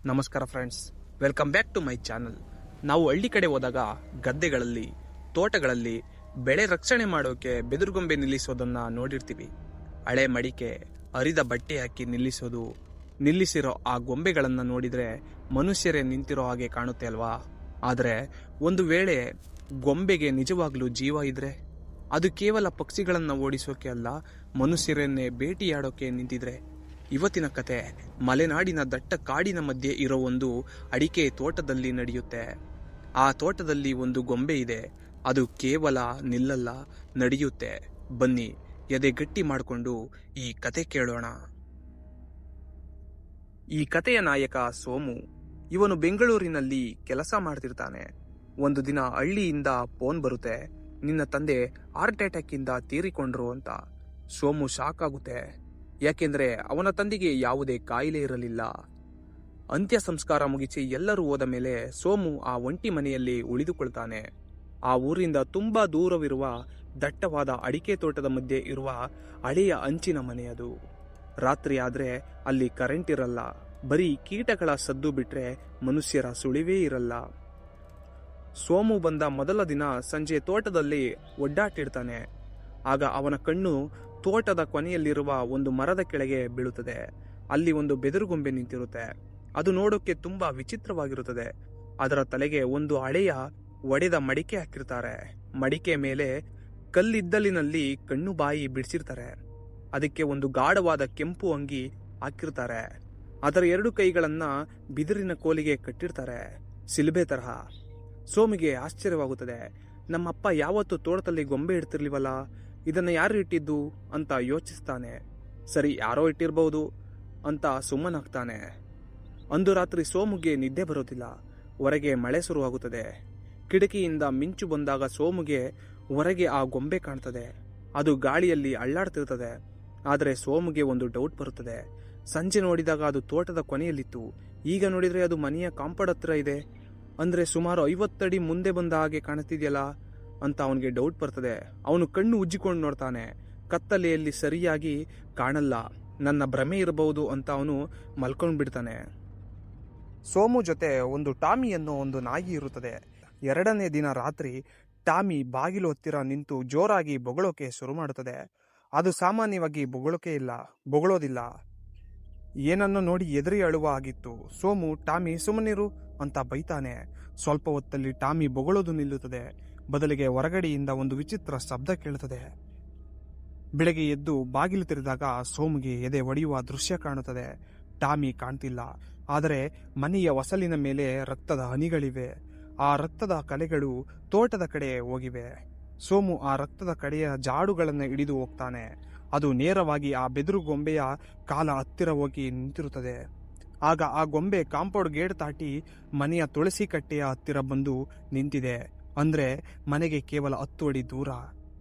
ನಮಸ್ಕಾರ friends, welcome back to my channel. ನಾವು ಹಳ್ಳಿ ಕಡೆ ಹೋದಾಗ ಗದ್ದೆಗಳಲ್ಲಿ, ತೋಟಗಳಲ್ಲಿ ಬೆಳೆ ರಕ್ಷಣೆ ಮಾಡೋಕೆ ಬೆದರುಗೊಂಬೆ ನಿಲ್ಲಿಸೋದನ್ನ ನೋಡಿರ್ತೀವಿ. ಹಳೆ ಮಡಿಕೆ, ಹರಿದ ಬಟ್ಟೆ ಹಾಕಿ ನಿಲ್ಲಿಸಿರೋ ಆ ಗೊಂಬೆಗಳನ್ನ ನೋಡಿದ್ರೆ ಮನುಷ್ಯರೇ ನಿಂತಿರೋ ಹಾಗೆ ಕಾಣುತ್ತೆ ಅಲ್ವಾ? ಆದರೆ ಒಂದು ವೇಳೆ ಗೊಂಬೆಗೆ ನಿಜವಾಗ್ಲೂ ಜೀವ ಇದ್ರೆ, ಅದು ಕೇವಲ ಪಕ್ಷಿಗಳನ್ನ ಓಡಿಸೋಕೆ ಅಲ್ಲ, ಮನುಷ್ಯರನ್ನೇ ಭೇಟಿಯಾಡೋಕೆ ನಿಂತಿದ್ರೆ. ಇವತ್ತಿನ ಕತೆ ಮಲೆನಾಡಿನ ದಟ್ಟ ಕಾಡಿನ ಮಧ್ಯೆ ಇರೋ ಒಂದು ಅಡಿಕೆ ತೋಟದಲ್ಲಿ ನಡೆಯುತ್ತೆ. ಆ ತೋಟದಲ್ಲಿ ಒಂದು ಗೊಂಬೆ ಇದೆ. ಅದು ಕೇವಲ ನಿಲ್ಲಲ್ಲ, ನಡೆಯುತ್ತೆ. ಬನ್ನಿ, ಎದೆ ಗಟ್ಟಿ ಮಾಡಿಕೊಂಡು ಈ ಕತೆ ಕೇಳೋಣ. ಈ ಕತೆಯ ನಾಯಕ ಸೋಮು. ಇವನು ಬೆಂಗಳೂರಿನಲ್ಲಿ ಕೆಲಸ ಮಾಡ್ತಿರ್ತಾನೆ. ಒಂದು ದಿನ ಹಳ್ಳಿಯಿಂದ ಫೋನ್ ಬರುತ್ತೆ, ನಿನ್ನ ತಂದೆ ಹಾರ್ಟ್ ಅಟ್ಯಾಕ್ ಇಂದ ತೀರಿಕೊಂಡ್ರು ಅಂತ. ಸೋಮು ಶಾಕ್ ಆಗುತ್ತೆ. ಯಾಕೆಂದ್ರೆ ಅವನ ತಂದೆಗೆ ಯಾವುದೇ ಕಾಯಿಲೆ ಇರಲಿಲ್ಲ. ಅಂತ್ಯ ಸಂಸ್ಕಾರ ಮುಗಿಸಿ ಎಲ್ಲರೂ ಹೋದ ಮೇಲೆ ಸೋಮು ಆ ಒಂಟಿ ಮನೆಯಲ್ಲಿ ಉಳಿದುಕೊಳ್ತಾನೆ. ಆ ಊರಿಂದ ತುಂಬಾ ದೂರವಿರುವ ದಟ್ಟವಾದ ಅಡಿಕೆ ತೋಟದ ಮಧ್ಯೆ ಇರುವ ಹಳೆಯ ಅಂಚಿನ ಮನೆಯದು. ರಾತ್ರಿ ಆದ್ರೆ ಅಲ್ಲಿ ಕರೆಂಟ್ ಇರಲ್ಲ, ಬರೀ ಕೀಟಗಳ ಸದ್ದು ಬಿಟ್ರೆ ಮನುಷ್ಯರ ಸುಳಿವೇ ಇರಲ್ಲ. ಸೋಮು ಬಂದ ಮೊದಲ ದಿನ ಸಂಜೆ ತೋಟದಲ್ಲಿ ಒಡ್ಡಾಟಿಡ್ತಾನೆ. ಆಗ ಅವನ ಕಣ್ಣು ತೋಟದ ಕೊನೆಯಲ್ಲಿರುವ ಒಂದು ಮರದ ಕೆಳಗೆ ಬೀಳುತ್ತದೆ. ಅಲ್ಲಿ ಒಂದು ಬೆದರುಗೊಂಬೆ ನಿಂತಿರುತ್ತೆ. ಅದು ನೋಡೋಕೆ ತುಂಬಾ ವಿಚಿತ್ರವಾಗಿರುತ್ತದೆ. ಅದರ ತಲೆಗೆ ಒಂದು ಹಳೆಯ ಒಡೆದ ಮಡಿಕೆ ಹಾಕಿರ್ತಾರೆ. ಮಡಿಕೆ ಮೇಲೆ ಕಲ್ಲಿದ್ದಲಿನಲ್ಲಿ ಕಣ್ಣು ಬಾಯಿ ಬಿಡಿಸಿರ್ತಾರೆ. ಅದಕ್ಕೆ ಒಂದು ಗಾಢವಾದ ಕೆಂಪು ಅಂಗಿ ಹಾಕಿರ್ತಾರೆ. ಅದರ ಎರಡು ಕೈಗಳನ್ನ ಬಿದಿರಿನ ಕೋಲಿಗೆ ಕಟ್ಟಿರ್ತಾರೆ, ಸಿಲುಬೆ ತರಹ. ಸೋಮಿಗೆ ಆಶ್ಚರ್ಯವಾಗುತ್ತದೆ. ನಮ್ಮಪ್ಪ ಯಾವತ್ತು ತೋಟದಲ್ಲಿ ಗೊಂಬೆ ಇಡ್ತಿರ್ಲಿವಲ್ಲ, ಇದನ್ನ ಯಾರು ಇಟ್ಟಿದ್ದು ಅಂತ ಯೋಚಿಸ್ತಾನೆ. ಸರಿ, ಯಾರೋ ಇಟ್ಟಿರ್ಬಹುದು ಅಂತ ಸುಮ್ಮನಾಗ್ತಾನೆ. ಅಂದು ರಾತ್ರಿ ಸೋಮುಗೆ ನಿದ್ದೆ ಬರೋದಿಲ್ಲ. ಹೊರಗೆ ಮಳೆ ಶುರುವಾಗುತ್ತದೆ. ಕಿಟಕಿಯಿಂದ ಮಿಂಚು ಬಂದಾಗ ಸೋಮುಗೆ ಹೊರಗೆ ಆ ಗೊಂಬೆ ಕಾಣ್ತದೆ. ಅದು ಗಾಳಿಯಲ್ಲಿ ಅಳ್ಳಾಡ್ತಿರ್ತದೆ. ಆದರೆ ಸೋಮುಗೆ ಒಂದು ಡೌಟ್ ಬರುತ್ತದೆ. ಸಂಜೆ ನೋಡಿದಾಗ ಅದು ತೋಟದ ಕೊನೆಯಲ್ಲಿತ್ತು. ಈಗ ನೋಡಿದ್ರೆ ಅದು ಮನೆಯ ಕಾಂಪೌಂಡ್ ಹತ್ರ ಇದೆ. ಅಂದ್ರೆ ಸುಮಾರು 50 ಅಡಿ ಮುಂದೆ ಬಂದ ಹಾಗೆ ಕಾಣುತ್ತಿದೆಯಲ್ಲ ಅಂತ ಅವನಿಗೆ ಡೌಟ್ ಬರ್ತದೆ. ಅವನು ಕಣ್ಣು ಉಜ್ಜಿಕೊಂಡು ನೋಡ್ತಾನೆ. ಕತ್ತಲೆಯಲ್ಲಿ ಸರಿಯಾಗಿ ಕಾಣಲ್ಲ. ನನ್ನ ಭ್ರಮೆ ಇರಬಹುದು ಅಂತ ಅವನು ಮಲ್ಕೊಂಡು ಬಿಡ್ತಾನೆ. ಸೋಮು ಜೊತೆ ಒಂದು ಟಾಮಿ ಅನ್ನೋ ಒಂದು ನಾಯಿ ಇರುತ್ತದೆ. 2ನೇ ದಿನ ರಾತ್ರಿ ಟಾಮಿ ಬಾಗಿಲು ಹತ್ತಿರ ನಿಂತು ಜೋರಾಗಿ ಬೊಗಳೋಕೆ ಶುರು ಮಾಡುತ್ತದೆ. ಅದು ಸಾಮಾನ್ಯವಾಗಿ ಬೊಗಳೋದಿಲ್ಲ. ಏನನ್ನು ನೋಡಿ ಎದುರಿ ಅಳುವ ಆಗಿತ್ತು. ಸೋಮು, ಟಾಮಿ ಸುಮ್ಮನಿರು ಅಂತ ಬೈತಾನೆ. ಸ್ವಲ್ಪ ಹೊತ್ತಲ್ಲಿ ಟಾಮಿ ಬೊಗಳೋದು ನಿಲ್ಲುತ್ತದೆ. ಬದಲಿಗೆ ಹೊರಗಡೆಯಿಂದ ಒಂದು ವಿಚಿತ್ರ ಶಬ್ದ ಕೇಳುತ್ತದೆ. ಬೆಳಗ್ಗೆ ಎದ್ದು ಬಾಗಿಲು ತೆರೆದಾಗ ಸೋಮುಗೆ ಎದೆ ಒಡೆಯುವ ದೃಶ್ಯ ಕಾಣುತ್ತದೆ. ಟಾಮಿ ಕಾಣ್ತಿಲ್ಲ, ಆದರೆ ಮನೆಯ ಹೊಸಲಿನ ಮೇಲೆ ರಕ್ತದ ಹನಿಗಳಿವೆ. ಆ ರಕ್ತದ ಕಲೆಗಳು ತೋಟದ ಕಡೆ ಹೋಗಿವೆ. ಸೋಮು ಆ ರಕ್ತದ ಕಡೆಯ ಜಾಡುಗಳನ್ನು ಹಿಡಿದು ಹೋಗ್ತಾನೆ. ಅದು ನೇರವಾಗಿ ಆ ಬೆದರು ಗೊಂಬೆಯ ಕಾಲ ಹತ್ತಿರ ಹೋಗಿ ನಿಂತಿರುತ್ತದೆ. ಆಗ ಆ ಗೊಂಬೆ ಕಾಂಪೌಂಡ್ ಗೇಟ್ ದಾಟಿ ಮನೆಯ ತುಳಸಿ ಕಟ್ಟೆಯ ಹತ್ತಿರ ಬಂದು ನಿಂತಿದೆ. ಅಂದ್ರೆ ಮನೆಗೆ ಕೇವಲ 10 ಅಡಿ ದೂರ.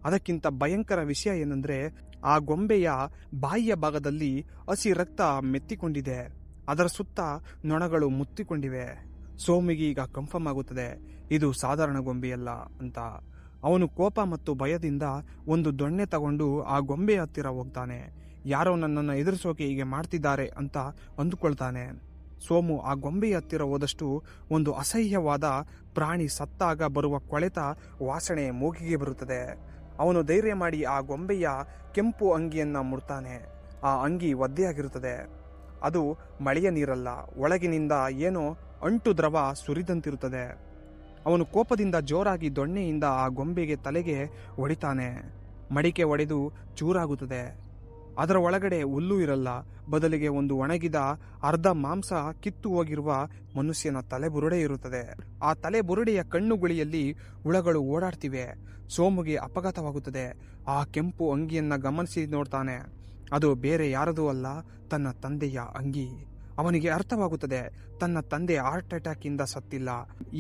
ಅದಕ್ಕಿಂತ ಭಯಂಕರ ವಿಷಯ ಏನಂದ್ರೆ, ಆ ಗೊಂಬೆಯ ಬಾಯಿಯ ಭಾಗದಲ್ಲಿ ಹಸಿ ರಕ್ತ ಮೆತ್ತಿಕೊಂಡಿದೆ. ಅದರ ಸುತ್ತ ನೊಣಗಳು ಮುತ್ತಿಕೊಂಡಿವೆ. ಸೋಮಿಗೆ ಈಗ ಕನ್ಫರ್ಮ್ ಆಗುತ್ತದೆ, ಇದು ಸಾಧಾರಣ ಗೊಂಬೆಯಲ್ಲ ಅಂತ. ಅವನು ಕೋಪ ಮತ್ತು ಭಯದಿಂದ ಒಂದು ದೊಣ್ಣೆ ತಗೊಂಡು ಆ ಗೊಂಬೆಯ ಹತ್ತಿರ ಹೋಗ್ತಾನೆ. ಯಾರೋ ನನ್ನನ್ನು ಎದುರಿಸೋಕೆ ಹೀಗೆ ಮಾಡ್ತಿದ್ದಾರೆ ಅಂತ ಅಂದುಕೊಳ್ತಾನೆ. ಸೋಮು ಆ ಗೊಂಬೆಯ ಹತ್ತಿರ ಹೋದಷ್ಟು ಒಂದು ಅಸಹ್ಯವಾದ ಪ್ರಾಣಿ ಸತ್ತಾಗ ಬರುವ ಕೊಳೆತ ವಾಸನೆ ಮೂಗಿಗೆ ಬರುತ್ತದೆ. ಅವನು ಧೈರ್ಯ ಮಾಡಿ ಆ ಗೊಂಬೆಯ ಕೆಂಪು ಅಂಗಿಯನ್ನ ಮುಡ್ತಾನೆ. ಆ ಅಂಗಿ ಒದ್ದೆಯಾಗಿರುತ್ತದೆ. ಅದು ಮಳೆಯ ನೀರಲ್ಲ, ಒಳಗಿನಿಂದ ಏನೋ ಅಂಟು ದ್ರವ ಸುರಿದಂತಿರುತ್ತದೆ. ಅವನು ಕೋಪದಿಂದ ಜೋರಾಗಿ ದೊಣ್ಣೆಯಿಂದ ಆ ಗೊಂಬೆಗೆ ತಲೆಗೆ ಹೊಡಿತಾನೆ. ಮಡಿಕೆ ಒಡೆದು ಚೂರಾಗುತ್ತದೆ. ಅದರ ಒಳಗಡೆ ಹುಲ್ಲು ಇರಲ್ಲ, ಬದಲಿಗೆ ಒಂದು ಒಣಗಿದ ಅರ್ಧ ಮಾಂಸ ಕಿತ್ತು ಹೋಗಿರುವ ಮನುಷ್ಯನ ತಲೆಬುರುಡೆ ಇರುತ್ತದೆ. ಆ ತಲೆಬುರುಡೆಯ ಕಣ್ಣುಗುಳಿಯಲ್ಲಿ ಹುಳಗಳು ಓಡಾಡ್ತಿವೆ. ಸೋಮುಗೆ ಅಪಘಾತವಾಗುತ್ತದೆ. ಆ ಕೆಂಪು ಅಂಗಿಯನ್ನ ಗಮನಿಸಿ ನೋಡ್ತಾನೆ. ಅದು ಬೇರೆ ಯಾರದೂ ಅಲ್ಲ, ತನ್ನ ತಂದೆಯ ಅಂಗಿ. ಅವನಿಗೆ ಅರ್ಥವಾಗುತ್ತದೆ, ತನ್ನ ತಂದೆ ಹಾರ್ಟ್ ಅಟ್ಯಾಕ್ ಇಂದ ಸತ್ತಿಲ್ಲ,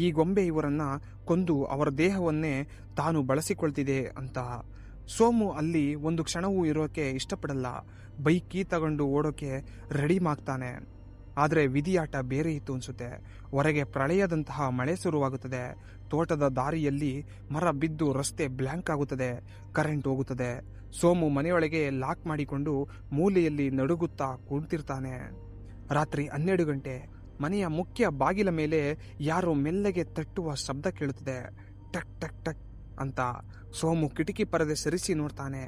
ಈ ಗೊಂಬೆ ಇವರನ್ನ ಕೊಂದು ಅವರ ದೇಹವನ್ನೇ ತಾನು ಬಳಸಿಕೊಳ್ತಿದೆ ಅಂತ. ಸೋಮು ಅಲ್ಲಿ ಒಂದು ಕ್ಷಣವೂ ಇರೋಕೆ ಇಷ್ಟಪಡಲ್ಲ. ಬೈಕ್ ಕೀ ತಗೊಂಡು ಓಡೋಕೆ ರೆಡಿ ಮಾಡ್ತಾನೆ. ಆದರೆ ವಿಧಿಯಾಟ ಬೇರೆ ಇತ್ತು ಅನ್ಸುತ್ತೆ. ಹೊರಗೆ ಪ್ರಳಯದಂತಹ ಮಳೆ ಶುರುವಾಗುತ್ತದೆ. ತೋಟದ ದಾರಿಯಲ್ಲಿ ಮರ ಬಿದ್ದು ರಸ್ತೆ ಬ್ಲ್ಯಾಂಕ್ ಆಗುತ್ತದೆ. ಕರೆಂಟ್ ಹೋಗುತ್ತದೆ. ಸೋಮು ಮನೆಯೊಳಗೆ ಲಾಕ್ ಮಾಡಿಕೊಂಡು ಮೂಲೆಯಲ್ಲಿ ನಡುಗುತ್ತಾ ಕುಳಿತಿರ್ತಾನೆ. ರಾತ್ರಿ 12 ಗಂಟೆ. ಮನೆಯ ಮುಖ್ಯ ಬಾಗಿಲ ಮೇಲೆ ಯಾರೋ ಮೆಲ್ಲಗೆ ತಟ್ಟುವ ಶಬ್ದ ಕೇಳುತ್ತದೆ. ಟಕ್ ಟಕ್ ಟಕ್ ಅಂತ. ಸೋಮು ಕಿಟಕಿ ಪರದೆ ಸರಿಸಿ ನೋಡ್ತಾನೆ.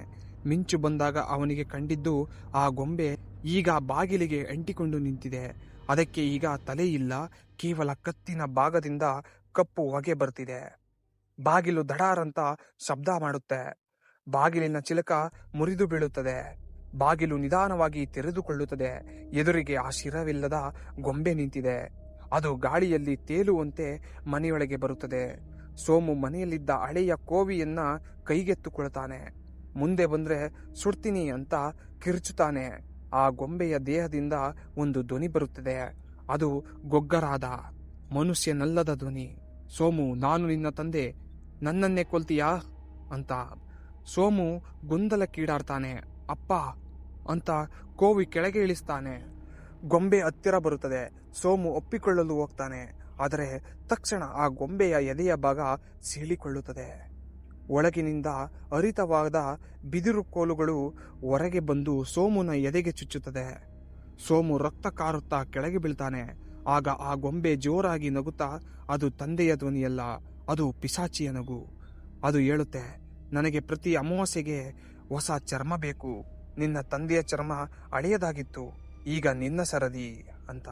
ಮಿಂಚು ಬಂದಾಗ ಅವನಿಗೆ ಕಂಡಿದ್ದು ಆ ಗೊಂಬೆ ಈಗ ಬಾಗಿಲಿಗೆ ಅಂಟಿಕೊಂಡು ನಿಂತಿದೆ. ಅದಕ್ಕೆ ಈಗ ತಲೆ ಇಲ್ಲ, ಕೇವಲ ಕತ್ತಿನ ಭಾಗದಿಂದ ಕಪ್ಪು ಹೊಗೆ ಬರ್ತಿದೆ. ಬಾಗಿಲು ದಡಾರಂತ ಶಬ್ದ ಮಾಡುತ್ತೆ. ಬಾಗಿಲಿನ ಚಿಲಕ ಮುರಿದು ಬೀಳುತ್ತದೆ. ಬಾಗಿಲು ನಿಧಾನವಾಗಿ ತೆರೆದುಕೊಳ್ಳುತ್ತದೆ. ಎದುರಿಗೆ ಆ ಶಿರವಿಲ್ಲದ ಗೊಂಬೆ ನಿಂತಿದೆ. ಅದು ಗಾಳಿಯಲ್ಲಿ ತೇಲುವಂತೆ ಮನೆಯೊಳಗೆ ಬರುತ್ತದೆ. ಸೋಮು ಮನೆಯಲ್ಲಿದ್ದ ಹಳೆಯ ಕೋವಿಯನ್ನ ಕೈಗೆತ್ತುಕೊಳ್ತಾನೆ. ಮುಂದೆ ಬಂದ್ರೆ ಸುಡ್ತೀನಿ ಅಂತ ಕಿರುಚುತ್ತಾನೆ. ಆ ಗೊಂಬೆಯ ದೇಹದಿಂದ ಒಂದು ಧ್ವನಿ ಬರುತ್ತದೆ. ಅದು ಗೊಗ್ಗರಾದ, ಮನುಷ್ಯನಲ್ಲದ ಧ್ವನಿ. ಸೋಮು, ನಾನು ನಿನ್ನ ತಂದೆ, ನನ್ನನ್ನೇ ಕೊಲ್ತೀಯಾ ಅಂತ. ಸೋಮು ಗೊಂದಲಕ್ಕೀಡಾಡ್ತಾನೆ. ಅಪ್ಪ ಅಂತ ಕೋವಿ ಕೆಳಗೆ ಇಳಿಸ್ತಾನೆ. ಗೊಂಬೆ ಹತ್ತಿರ ಬರುತ್ತದೆ. ಸೋಮು ಒಪ್ಪಿಕೊಳ್ಳಲು ಹೋಗ್ತಾನೆ. ಆದರೆ ತಕ್ಷಣ ಆ ಗೊಂಬೆಯ ಎದೆಯ ಭಾಗ ಸೀಳಿಕೊಳ್ಳುತ್ತದೆ. ಒಳಗಿನಿಂದ ಹರಿತವಾದ ಬಿದಿರು ಕೋಲುಗಳು ಹೊರಗೆ ಬಂದು ಸೋಮುನ ಎದೆಗೆ ಚುಚ್ಚುತ್ತದೆ. ಸೋಮು ರಕ್ತ ಕಾರುತ್ತಾ ಕೆಳಗೆ ಬೀಳ್ತಾನೆ. ಆಗ ಆ ಗೊಂಬೆ ಜೋರಾಗಿ ನಗುತ್ತಾ, ಅದು ತಂದೆಯ ಧ್ವನಿಯಲ್ಲ, ಅದು ಪಿಶಾಚಿಯ ನಗು. ಅದು ಹೇಳುತ್ತೆ, ನನಗೆ ಪ್ರತಿ ಅಮಾವಾಸ್ಯೆಗೆ ಹೊಸ ಚರ್ಮ ಬೇಕು. ನಿನ್ನ ತಂದೆಯ ಚರ್ಮ ಹಳೆಯದಾಗಿತ್ತು, ಈಗ ನಿನ್ನ ಸರದಿ ಅಂತ.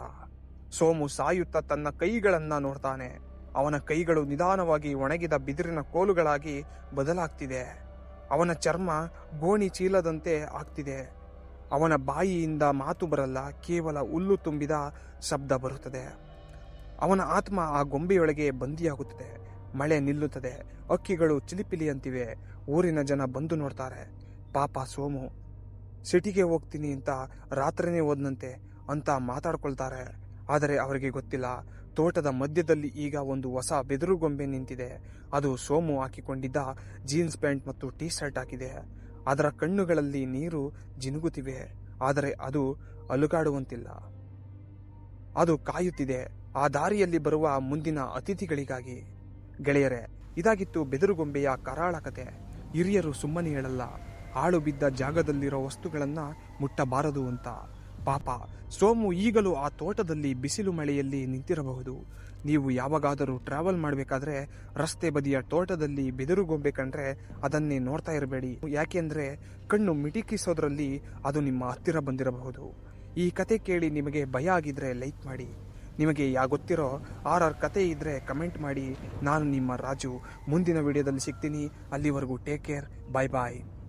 ಸೋಮು ಸಾಯುತ್ತಾ ತನ್ನ ಕೈಗಳನ್ನ ನೋಡ್ತಾನೆ. ಅವನ ಕೈಗಳು ನಿಧಾನವಾಗಿ ಒಣಗಿದ ಬಿದಿರಿನ ಕೋಲುಗಳಾಗಿ ಬದಲಾಗ್ತಿದೆ. ಅವನ ಚರ್ಮ ಗೋಣಿ ಚೀಲದಂತೆ ಆಗ್ತಿದೆ. ಅವನ ಬಾಯಿಯಿಂದ ಮಾತು ಬರಲ್ಲ, ಕೇವಲ ಹುಲ್ಲು ತುಂಬಿದ ಶಬ್ದ ಬರುತ್ತದೆ. ಅವನ ಆತ್ಮ ಆ ಗೊಂಬೆಯೊಳಗೆ ಬಂದಿಯಾಗುತ್ತದೆ. ಮಳೆ ನಿಲ್ಲುತ್ತದೆ. ಹಕ್ಕಿಗಳು ಚಿಲಿಪಿಲಿ ಅಂತಿವೆ. ಊರಿನ ಜನ ಬಂದು ನೋಡ್ತಾರೆ. ಪಾಪ ಸೋಮು, ಸಿಟಿಗೆ ಹೋಗ್ತೀನಿ ಅಂತ ರಾತ್ರಿನೇ ಹೋದ್ನಂತೆ ಅಂತ ಮಾತಾಡ್ಕೊಳ್ತಾರೆ. ಆದರೆ ಅವರಿಗೆ ಗೊತ್ತಿಲ್ಲ, ತೋಟದ ಮಧ್ಯದಲ್ಲಿ ಈಗ ಒಂದು ಹೊಸ ಬೆದರು ಗೊಂಬೆ ನಿಂತಿದೆ. ಅದು ಸೋಮು ಹಾಕಿಕೊಂಡಿದ್ದ ಜೀನ್ಸ್ ಪ್ಯಾಂಟ್ ಮತ್ತು ಟೀ ಶರ್ಟ್ ಹಾಕಿದೆ. ಅದರ ಕಣ್ಣುಗಳಲ್ಲಿ ನೀರು ಜಿನುಗುತ್ತಿವೆ. ಆದರೆ ಅದು ಅಲುಗಾಡುವಂತಿಲ್ಲ. ಅದು ಕಾಯುತ್ತಿದೆ ಆ ದಾರಿಯಲ್ಲಿ ಬರುವ ಮುಂದಿನ ಅತಿಥಿಗಳಿಗಾಗಿ. ಗೆಳೆಯರೇ, ಇದಾಗಿತ್ತು ಬೆದರುಗೊಂಬೆಯ ಕರಾಳ ಕತೆ. ಹಿರಿಯರು ಸುಮ್ಮನೆ ಹೇಳಲ್ಲ, ಹಾಳು ಬಿದ್ದ ಜಾಗದಲ್ಲಿರೋ ವಸ್ತುಗಳನ್ನ ಮುಟ್ಟಬಾರದು ಅಂತ. ಪಾಪ ಸೋಮು ಈಗಲೂ ಆ ತೋಟದಲ್ಲಿ ಬಿಸಿಲು ಮಳೆಯಲ್ಲಿ ನಿಂತಿರಬಹುದು. ನೀವು ಯಾವಾಗಾದರೂ ಟ್ರಾವೆಲ್ ಮಾಡಬೇಕಾದ್ರೆ ರಸ್ತೆ ಬದಿಯ ತೋಟದಲ್ಲಿ ಬೆದರುಗೊಂಬೆ ಕಂಡ್ರೆ ಅದನ್ನೇ ನೋಡ್ತಾ ಇರಬೇಡಿ. ಯಾಕೆಂದ್ರೆ ಕಣ್ಣು ಮಿಟಿಕಿಸೋದ್ರಲ್ಲಿ ಅದು ನಿಮ್ಮ ಹತ್ತಿರ ಬಂದಿರಬಹುದು. ಈ ಕತೆ ಕೇಳಿ ನಿಮಗೆ ಭಯ ಆಗಿದ್ರೆ ಲೈಕ್ ಮಾಡಿ. ನಿಮಗೆ ಗೊತ್ತಿರೋ ಆರ್ ಕತೆ ಇದ್ರೆ ಕಮೆಂಟ್ ಮಾಡಿ. ನಾನು ನಿಮ್ಮ ರಾಜು. ಮುಂದಿನ ವಿಡಿಯೋದಲ್ಲಿ ಸಿಗ್ತೀನಿ. ಅಲ್ಲಿವರೆಗೂ ಟೇಕ್ ಕೇರ್. ಬಾಯ್ ಬಾಯ್.